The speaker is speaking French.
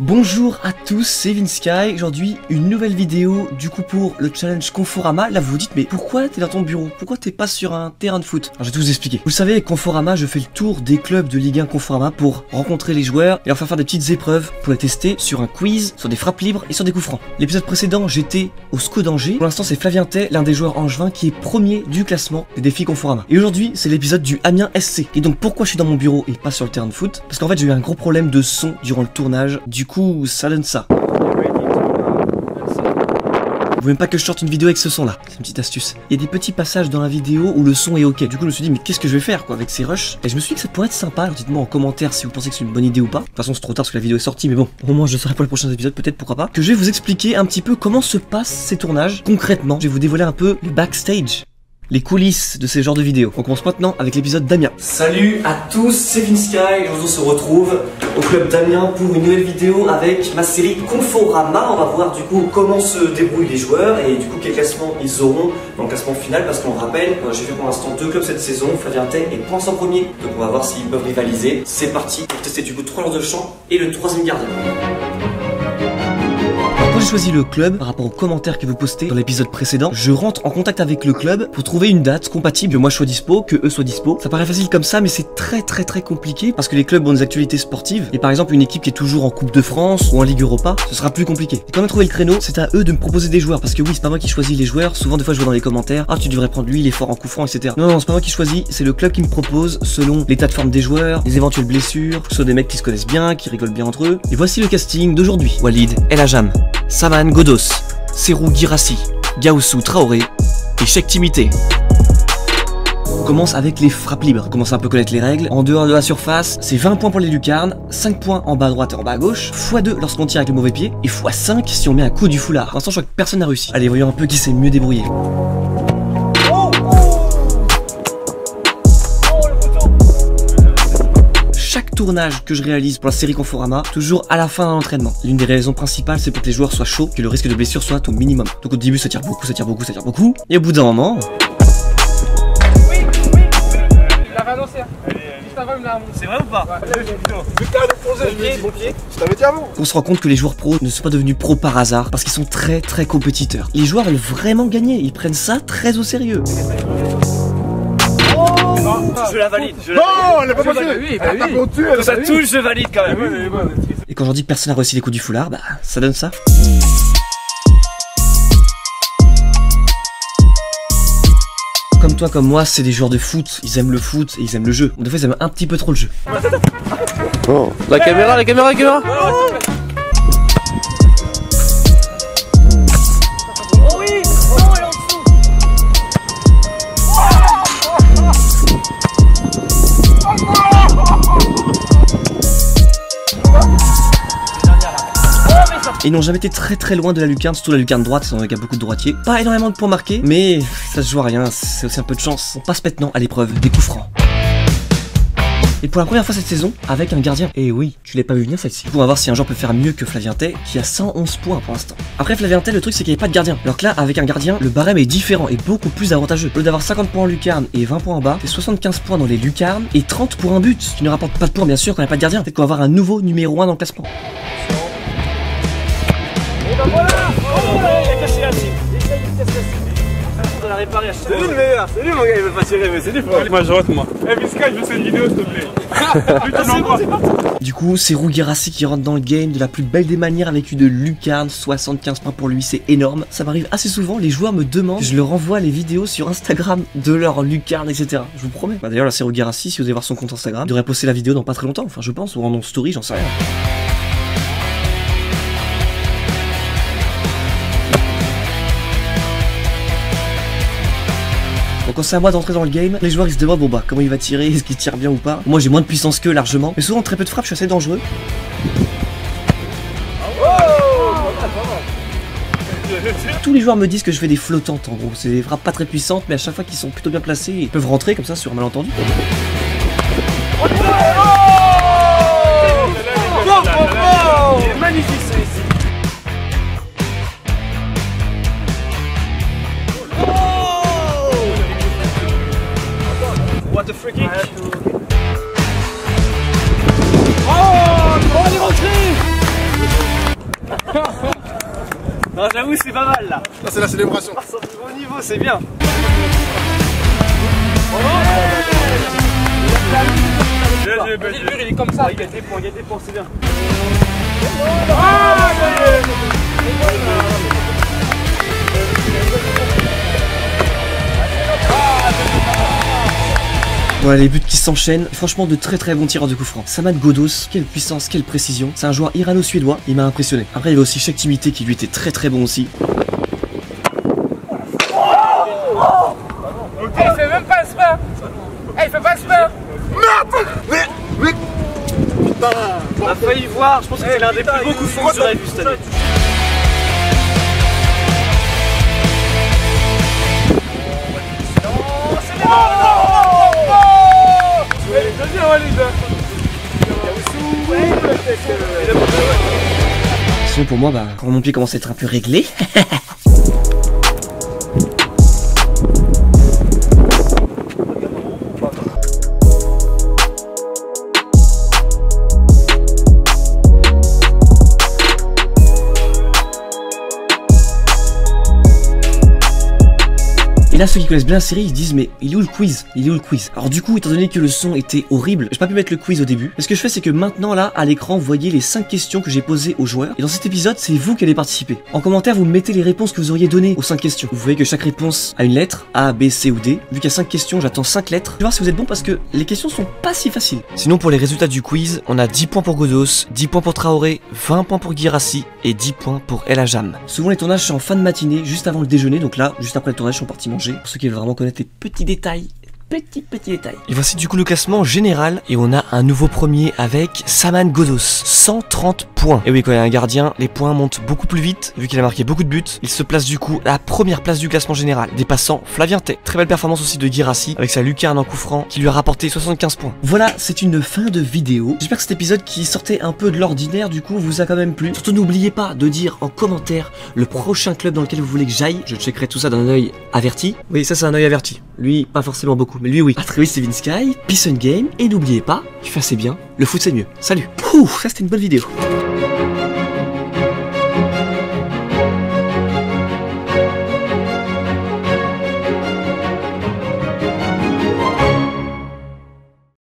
Bonjour à tous, c'est Vinsky. Aujourd'hui, une nouvelle vidéo du coup pour le challenge Conforama. Là vous vous dites, mais pourquoi t'es dans ton bureau? Pourquoi t'es pas sur un terrain de foot? Alors je vais tout vous expliquer. Vous le savez, avec Conforama, je fais le tour des clubs de Ligue 1 Conforama pour rencontrer les joueurs et leur faire des petites épreuves pour les tester sur un quiz, sur des frappes libres et sur des coups francs. L'épisode précédent, j'étais au SCO d'Angers. Pour l'instant, c'est Flavien Tay, l'un des joueurs angevins qui est premier du classement des défis Conforama. Et aujourd'hui, c'est l'épisode du Amiens SC. Et donc pourquoi je suis dans mon bureau et pas sur le terrain de foot? Parce qu'en fait, j'ai eu un gros problème de son durant le tournage. Du coup, ça donne ça. Vous voulez même pas que je sorte une vidéo avec ce son là, c'est une petite astuce. Il y a des petits passages dans la vidéo où le son est ok. Du coup je me suis dit mais qu'est-ce que je vais faire quoi avec ces rushs? Et je me suis dit que ça pourrait être sympa. Alors dites-moi en commentaire si vous pensez que c'est une bonne idée ou pas. De toute façon c'est trop tard parce que la vidéo est sortie, mais bon, au moins je le saurai pour les prochains épisodes, peut-être pourquoi pas. Que je vais vous expliquer un petit peu comment se passent ces tournages. Concrètement, je vais vous dévoiler un peu le backstage, les coulisses de ces genres de vidéos. On commence maintenant avec l'épisode d'Amiens. Salut à tous, c'est Vinsky et aujourd'hui on se retrouve au club d'Amiens pour une nouvelle vidéo avec ma série Conforama. On va voir du coup comment se débrouillent les joueurs et du coup quel classement ils auront dans le classement final, parce qu'on rappelle, j'ai fait pour l'instant 2 clubs cette saison, Flavien Tay et Points en premier. Donc on va voir s'ils peuvent rivaliser. C'est parti pour tester du coup 3 joueurs de champ et le 3e gardien. Quand j'ai choisi le club, par rapport aux commentaires que vous postez dans l'épisode précédent, je rentre en contact avec le club pour trouver une date compatible, que moi je sois dispo, que eux soient dispo. Ça paraît facile comme ça, mais c'est très compliqué parce que les clubs ont des actualités sportives. Et par exemple, une équipe qui est toujours en Coupe de France ou en Ligue Europa, ce sera plus compliqué. Et quand on a trouvé le créneau, c'est à eux de me proposer des joueurs, parce que oui, c'est pas moi qui choisis les joueurs. Souvent, des fois, je vois dans les commentaires, ah, tu devrais prendre lui, il est fort en coup franc, etc. Non, c'est pas moi qui choisis, c'est le club qui me propose selon l'état de forme des joueurs, les éventuelles blessures, que ce soit des mecs qui se connaissent bien, qui rigolent bien entre eux. Et voici le casting d'aujourd'hui. Walid El Ajam, Saman Godos, Serou Girassi, Gaoussou Traoré et Cheikh Timité. On commence avec les frappes libres. On commence à un peu connaître les règles. En dehors de la surface, c'est 20 points pour les lucarnes, 5 points en bas à droite et en bas à gauche, x2 lorsqu'on tire avec le mauvais pied, et x5 si on met un coup du foulard. Pour l'instant, je crois que personne n'a réussi. Allez, voyons un peu qui s'est mieux débrouillé. Chaque tournage que je réalise pour la série Conforama, toujours à la fin d'un entraînement. L'une des raisons principales, c'est pour que les joueurs soient chauds, que le risque de blessure soit au minimum. Donc au début, ça tire beaucoup, ça tire beaucoup, ça tire beaucoup. Et au bout d'un moment... C'est vrai ou pas? On se rend compte que les joueurs pros ne sont pas devenus pros par hasard, parce qu'ils sont très compétiteurs. Les joueurs veulent vraiment gagner, ils prennent ça très au sérieux. Je la valide. Non, elle est pas passée. Ça touche, je valide quand même. Et quand j'en dis que personne n'a réussi les coups du foulard, bah ça donne ça. Comme toi, comme moi, c'est des joueurs de foot. Ils aiment le foot et ils aiment le jeu. Des fois, ils aiment un petit peu trop le jeu. Oh. La caméra. Ils n'ont jamais été très loin de la lucarne, surtout la lucarne droite, il y a beaucoup de droitiers. Pas énormément de points marqués, mais ça se joue à rien, c'est aussi un peu de chance. On passe maintenant à l'épreuve des coups francs. Et pour la première fois cette saison, avec un gardien. Et oui, tu l'as pas vu venir celle-ci. On va voir si un joueur peut faire mieux que Flavien Tay, qui a 111 points pour l'instant. Après Flavien Tay, le truc c'est qu'il n'y avait pas de gardien. Alors que là, avec un gardien, le barème est différent et beaucoup plus avantageux. Au lieu d'avoir 50 points en lucarne et 20 points en bas, c'est 75 points dans les lucarnes et 30 pour un but. Ce qui ne rapporte pas de points bien sûr quand il n'y a pas de gardien. Peut-être qu'on va avoir un nouveau numéro 1 dans le classement. C'est lui le meilleur, c'est lui mon gars, il veut pas tirer, mais c'est lui. Moi je rentre moi. Eh Vinsky, je veux cette vidéo s'il te plaît. Du coup, c'est Serou Girassi qui rentre dans le game de la plus belle des manières avec une lucarne, 75 points pour lui, c'est énorme. Ça m'arrive assez souvent, les joueurs me demandent que je leur envoie les vidéos sur Instagram de leur lucarne, etc. Je vous promets. Bah, d'ailleurs, la Serou Girassi, si vous allez voir son compte Instagram, il devrait poster la vidéo dans pas très longtemps, enfin je pense, ou en story, j'en sais rien. Donc quand c'est à moi d'entrer dans le game, les joueurs ils se demandent bon bah comment il va tirer, est-ce qu'il tire bien ou pas. Moi j'ai moins de puissance qu'eux largement, mais souvent très peu de frappe, je suis assez dangereux. Tous les joueurs me disent que je fais des flottantes en gros, c'est des frappes pas très puissantes mais à chaque fois qu'ils sont plutôt bien placés, ils peuvent rentrer comme ça sur un malentendu. Magnifique ça ici. What the freaking. Oh, elle est rentrée. Non, j'avoue, c'est pas mal là. Là, c'est la célébration. Ah, c'est au niveau, c'est bien. Vas-y, il est comme ça. Il y a des points, c'est bien. Voilà les buts qui s'enchaînent, franchement de très très bons tireurs de coups francs. Samad Ghoddos, quelle puissance, quelle précision. C'est un joueur irano-suédois, il m'a impressionné. Après il y avait aussi Cheikh Timité qui lui était très très bon aussi. Il fait même pas exprès. Il fait pas exprès. Mais putain. On a failli voir, je pense que c'est l'un des plus beaux coups francs que j'aurais vu cette année. Sinon pour moi, quand mon pied commence à être un peu réglé. Et là, ceux qui connaissent bien la série, ils se disent mais il est où le quiz? Il est où le quiz? Alors du coup, étant donné que le son était horrible, j'ai pas pu mettre le quiz au début. Et ce que je fais, c'est que maintenant là, à l'écran, vous voyez les 5 questions que j'ai posées aux joueurs. Et dans cet épisode, c'est vous qui allez participer. En commentaire, vous mettez les réponses que vous auriez données aux 5 questions. Vous voyez que chaque réponse a une lettre, A, B, C ou D. Vu qu'il y a 5 questions, j'attends 5 lettres. Je vais voir si vous êtes bon parce que les questions sont pas si faciles. Sinon, pour les résultats du quiz, on a 10 points pour Ghoddos, 10 points pour Traoré, 20 points pour Guirassy et 10 points pour El Hadjam. Souvent les tournages sont en fin de matinée, juste avant le déjeuner. Donc là, juste après le tournage, ils sont partis manger. Pour ceux qui veulent vraiment connaître les petits détails. Petit détail. Et voici du coup le classement général. Et on a un nouveau premier avec Samad Ghoddos. 130 points. Et oui, quand il y a un gardien, les points montent beaucoup plus vite. Vu qu'il a marqué beaucoup de buts, il se place du coup à la première place du classement général, dépassant Flavien Tay. Très belle performance aussi de Guirassy avec sa lucarne en coup franc qui lui a rapporté 75 points. Voilà, c'est une fin de vidéo. J'espère que cet épisode qui sortait un peu de l'ordinaire du coup vous a quand même plu. Surtout n'oubliez pas de dire en commentaire le prochain club dans lequel vous voulez que j'aille. Je checkerai tout ça d'un œil averti. Oui, ça c'est un œil averti. Lui, pas forcément beaucoup, mais lui oui. A très vite, c'est Vinsky, peace and game, et n'oubliez pas, tu fais assez bien, le foot c'est mieux. Salut. Ouh, ça c'était une bonne vidéo.